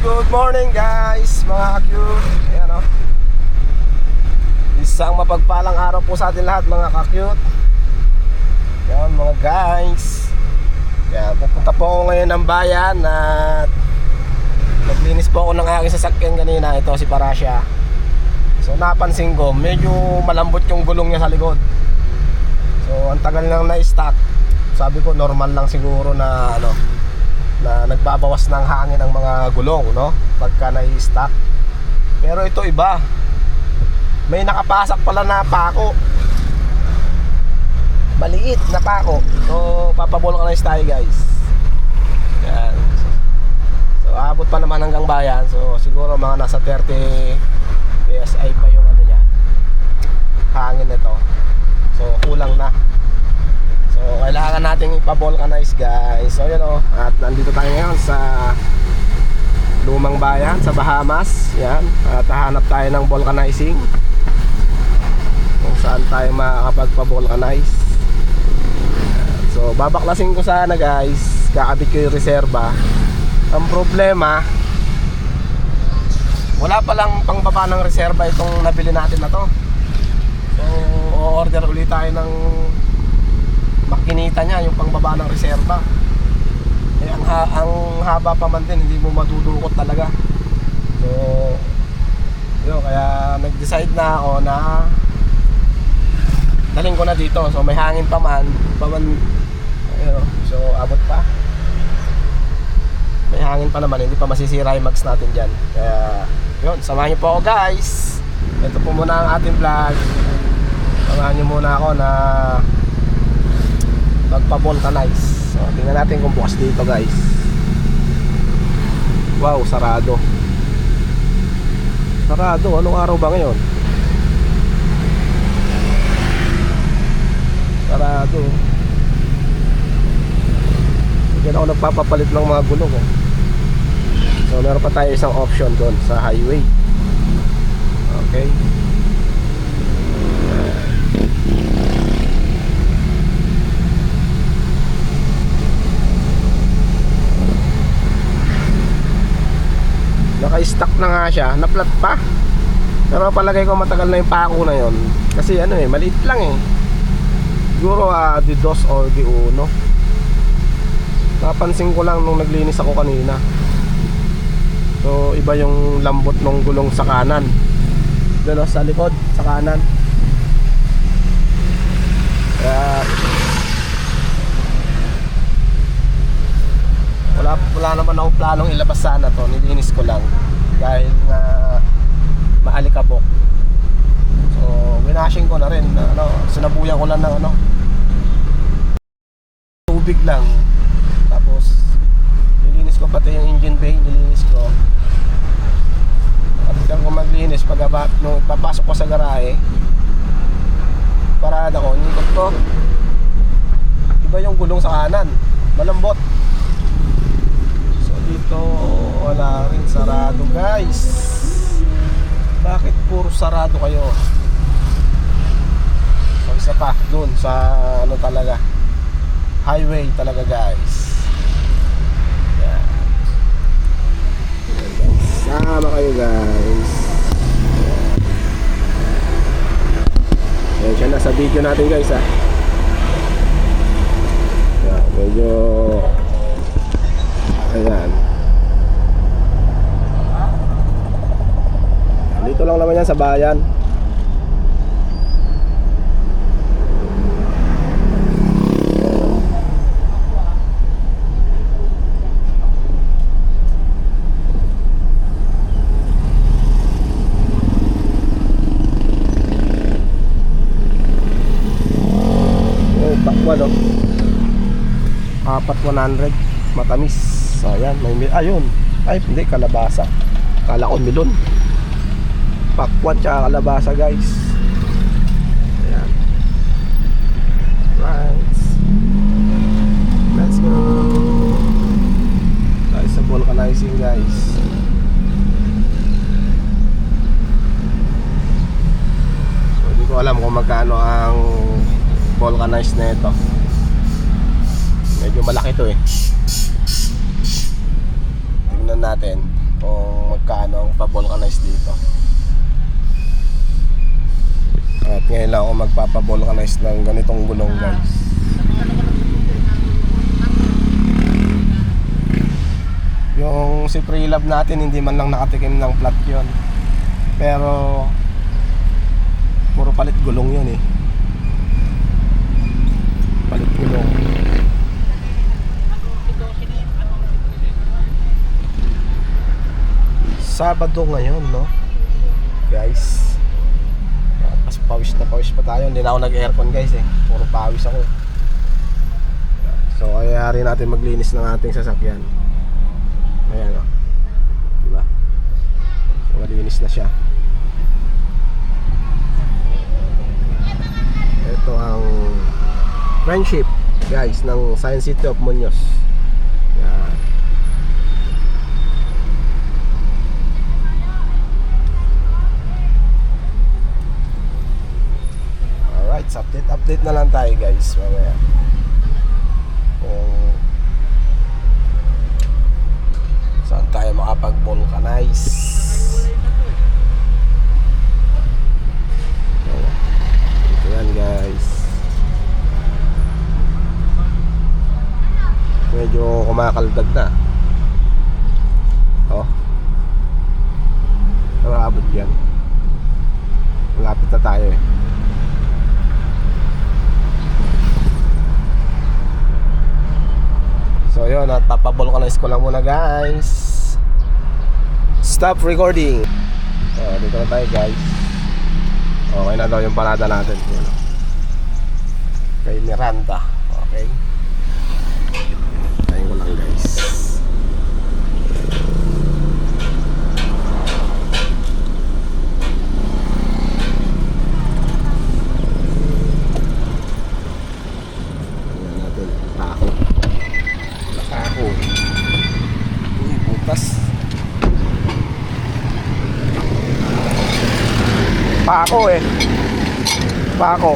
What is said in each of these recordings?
good morning guys, mga ka-cute. Ayan o. Isang mapagpalang araw po sa atin lahat mga ka-cute. Ayan mga guys. Ayan, pupunta po ako ngayon ng bayan at naglinis po ako ng aking sasakyan kanina. Ito si Parasya. So napansin ko, medyo malambot yung gulong niya sa likod. So ang tagal nang na-stock. Sabi ko normal lang siguro na na nagbabawas ng hangin ang mga gulong, no? Pagka na-stock. Pero ito iba. May nakapasak pala na pako. Maliit na pako. So papabulkanize tayo guys. Yan. So abot pa naman hanggang bayan. So siguro mga nasa 30 PSI pa yung ano niya, hangin nito. So kulang na. So kailangan nating ipa-vulcanize guys. So yun o. At nandito tayo ngayon sa lumang bayan sa Bahamas. Yan. At hahanap tayo ng vulcanizing kung saan tayo makakapagpa-vulcanize. So babaklasin ko sana guys. Kakabit ko yung reserva. Ang problema, wala palang pangbaba ng reserva itong nabili natin na to. So o-order ulit tayo ng makinita niya, yung pangbaba ng reserva. Eh, ang haba pa man din, hindi mo madudukot talaga. So yun, kaya nag-decide na ako na daling ko na dito. So may hangin pa man ayun, so abot pa. May hangin pa naman, hindi pa masisira yung mags natin dyan. Kaya yun, samahan niyo po ako guys. Ito po muna ang ating vlog. Samahan niyo muna ako na magpa-vulcanize. So tingnan natin kung bukas dito guys. Wow, sarado. Sarado, anong araw ba ngayon? Sarado. Diyan ako nagpapapalit ng mga gulong oh. So meron pa tayo isang option doon sa highway. Okay. Naka-stock na nga siya, na-flat pa. Pero palagay ko matagal na yung pako na yon. Kasi maliit lang eh. Siguro di dos or di uno. Napansin ko lang nung naglinis ako kanina. So iba yung lambot ng gulong sa kanan. Doon sa likod, sa kanan. Kaya wala naman akong planong ilabas sana to. Nilinis ko lang dahil nga maalikabok. So winashing ko na rin, sinabuyan ko lang ng tubig lang. Tapos nilinis ko pati yung engine bay, nilinis ko. After ko maglinis, nung papasok ko sa garahe, parada ko, inikot ko, iba yung gulong sa kanan, malambot. So dito wala rin, sarado guys. Bakit puro sarado kayo? So isa pa dun sa talaga, highway talaga guys. Yeah. Sama kayo guys. Ayan siya, nasa video natin guys ha. Yeah, medyo ayan. Dito lang naman yan sa bayan. Takwa no. 4,100 matamis. So ayan, ayun. Ay hindi, kalabasa. Kala ko milon. Pakwan tsaka kalabasa guys. Ayan. Right. Let's go. Tayo sa vulcanizing guys. So hindi ko alam kung magkano ang vulcanized na ito. Medyo malaki to eh. Tingnan natin kung magkano ang pa-vulcanize dito. At ngayon lang ako magpapa-vulcanize ng ganitong gulong, guys. Yung si Pre-Love natin, hindi man lang nakatikim ng flat yun. Pero puro palit gulong yun eh. Palit gulong. Sabado ngayon, no? Guys. Tapos pawis pa tayo. Hindi na ako nag-aircon, guys eh. Puro pawis ako. So kaya rin natin maglinis ng ating sasakyan. Ayan o. Diba? So malinis na siya. Ito ang Friendship, guys, ng Science City of Muñoz. Yan. Alright, so update na lang tayo, guys, mamaya. Kung saan tayo makapag-vulcanize. Ito yan, guys. Medyo kumakaldag na. Oh. Nakabot yan. Malapit na tayo eh. So yun, at papavulcanize ko lang muna, guys. Stop recording. So dito na tayo, guys. Okay na daw yung parada natin. Yan. Kay Miranda. Okay. Tayo ko lang, guys. Ayan natin. Tako. Tako. Butas. Pako eh. Pako.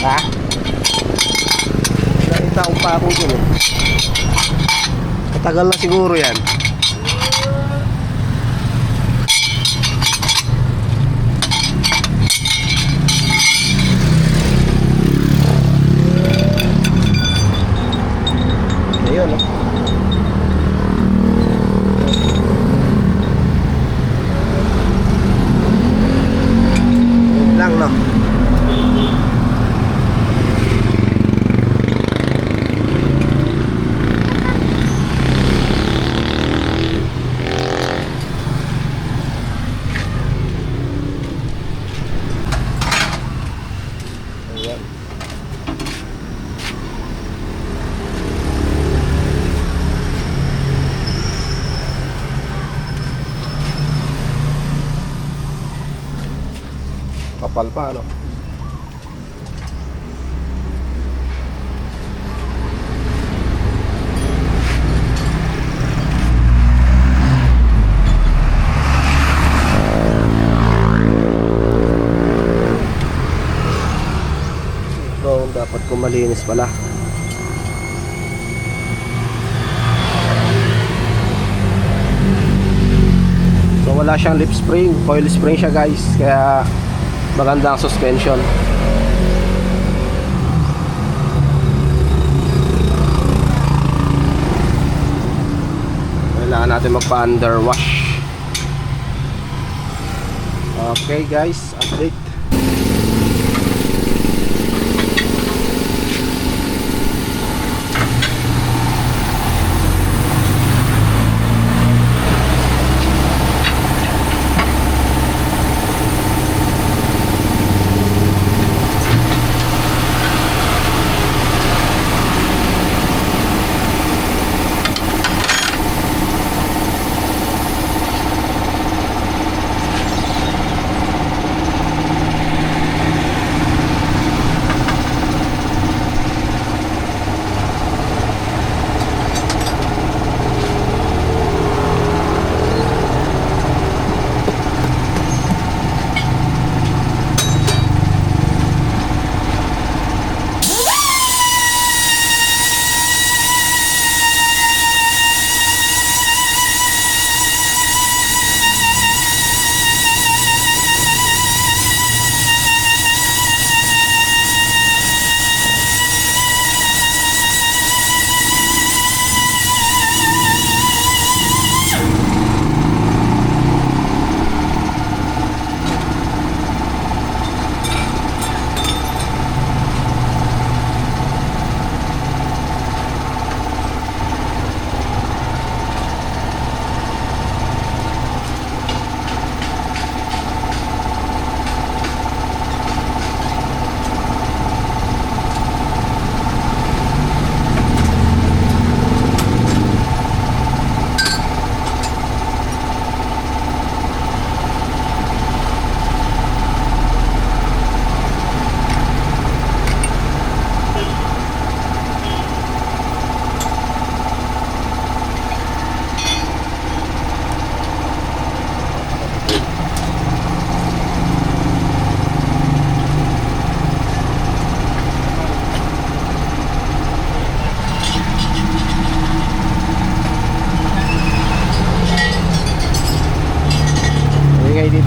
Ha? Nakita akong pako dun eh. Matagal na siguro yan. Ayun oh. Lang no. Ayan. Kapal pa, ano? So, dapat ko malinis pala. So, wala siyang lip spring. Coil spring siya, guys. Kaya maganda ang suspension. Kailangan natin magpa-underwash. Okay, guys, update.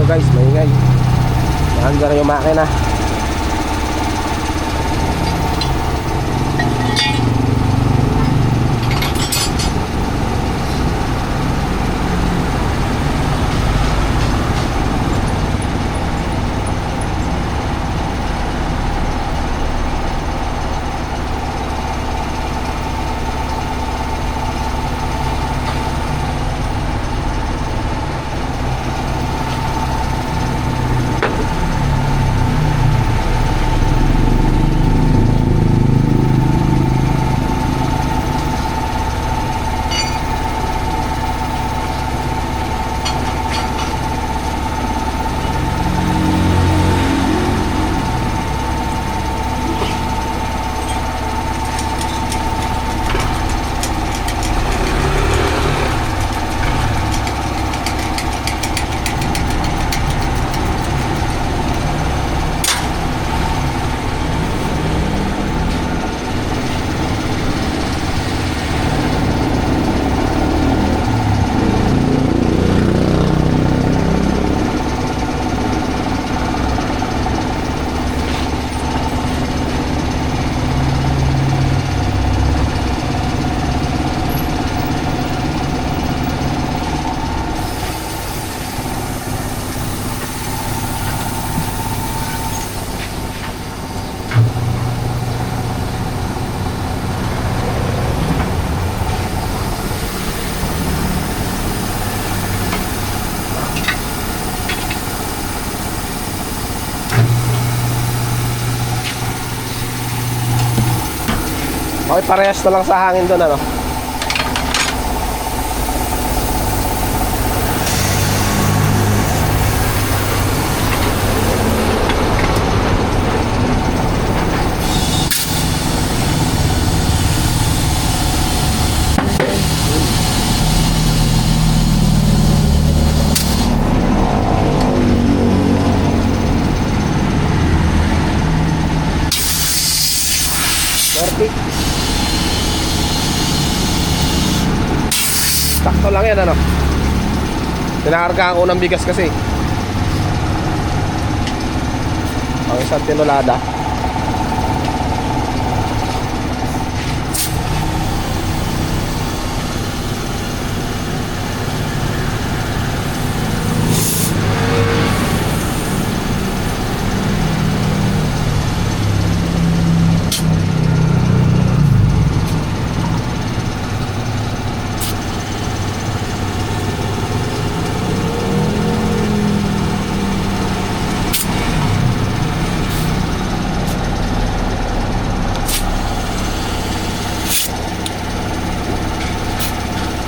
guys, maingay. Nandiyan na yung makina. Okay, parehas na lang sa hangin doon, ano? Sakto lang yan, ano? Pinakargaan ko ng bigas kasi. Ang isang tinulada.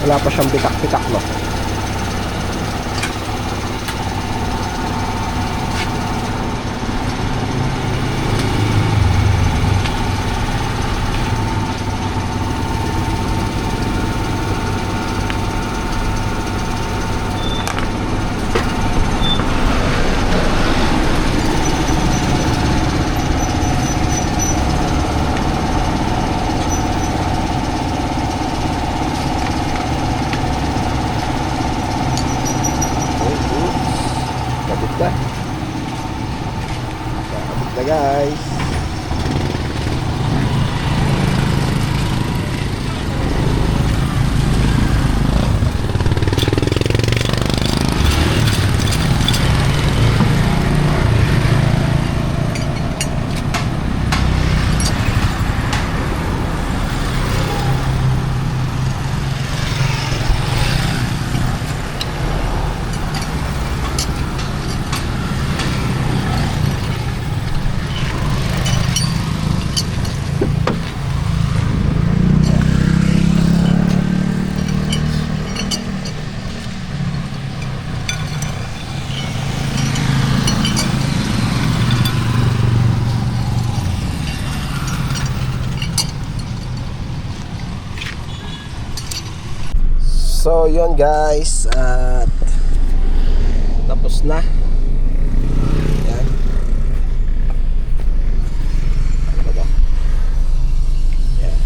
Wala pa siyang bitak-bitak, no? Guys, so yun guys, at tapos na. Yan. Ano ba to? Yan.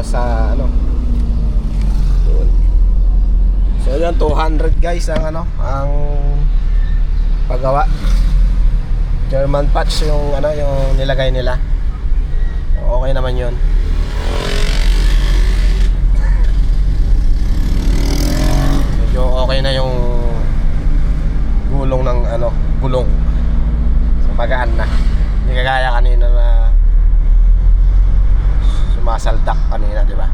sa ano. Yun. So yun, 200 guys ang ano, ang paggawa. German patch yung ano, yung nilagay nila. So, okay naman yun. Medyo okay na yung gulong ng ano, gulong. So magaan na. Hindi kagaya kanina na sumasaldak kanina, di ba?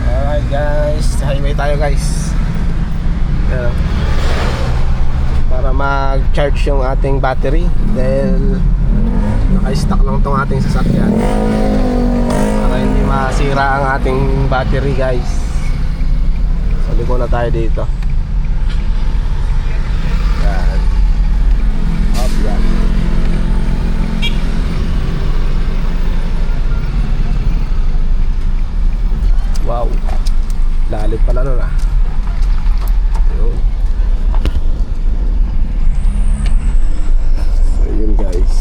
Alright guys, highway tayo guys. Ayan. Para mag-charge yung ating battery dahil naka-stock lang tong ating sasakyan para hindi masira ang ating battery guys. So liko na tayo dito. Yan. Up yan. Wow, lalit pala nun ah. Yun. So yun guys.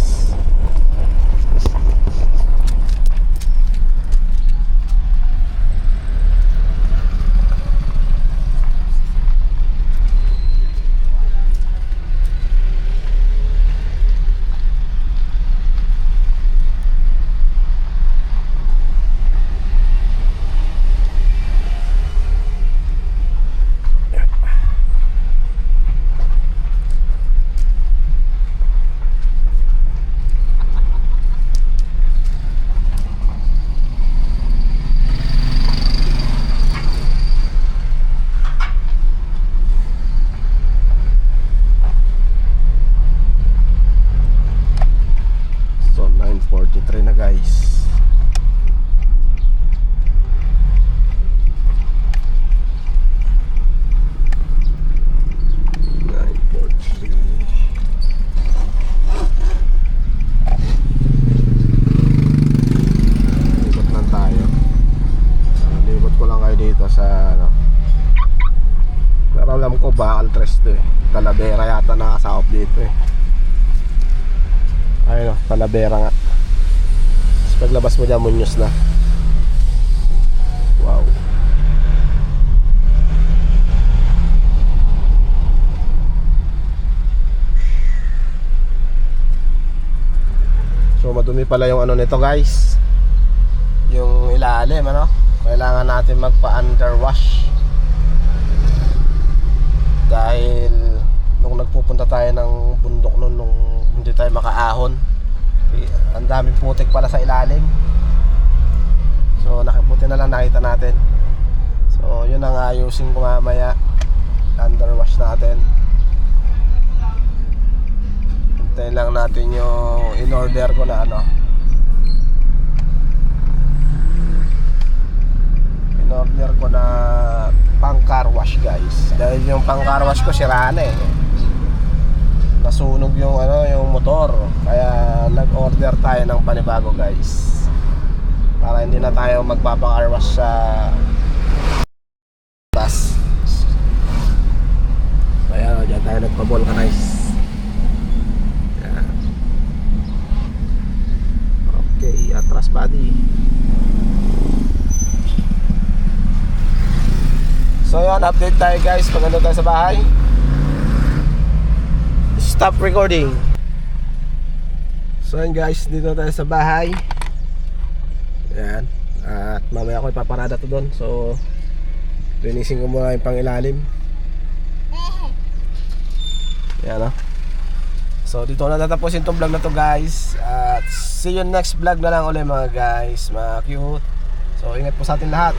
So 9:43 na guys. Libot lang tayo. Libot ko lang kayo dito sa ano. Pero alam ko Baal Tres to eh. Talavera yata nakasakop dito eh. Ayun o, Talavera nga. Tapos paglabas mo dyan, Muñoz na. Wow. So madumi pala yung ano nito guys. Yung ilalim ano. Kailangan natin magpa-underwash. Dahil nung nagpupunta tayo ng bundok nun, nung hindi tayo makaahon, ang daming putik pala sa ilalim. So buti na lang nakita natin. So yun ang ayusin ko mamaya. Underwash natin. Hintayin lang natin yung in-order ko na ano. In-order ko na pang car wash guys. Dahil yung pang car wash ko sira na eh. Nasunog yung ano, yung motor. Kaya nag-order tayo ng panibago guys. Para hindi na tayo magpapa-car wash sa bus. Kaya dyan tayo nagpa-vulcanize. Yan. Okay, atras body. So yun, update tayo guys pag ano tayo sa bahay. Stop recording. So yun guys, dito tayo sa bahay. Ayan. At mamaya ako ipaparada to doon. So linisin ko muna yung pangilalim. Ayan o. So dito na tatapusin tong vlog na to guys. At see you next vlog na lang ulit mga guys. Mga cute. So ingat po sa atin lahat.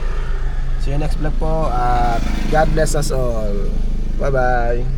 See you next vlog po. At God bless us all. Bye bye.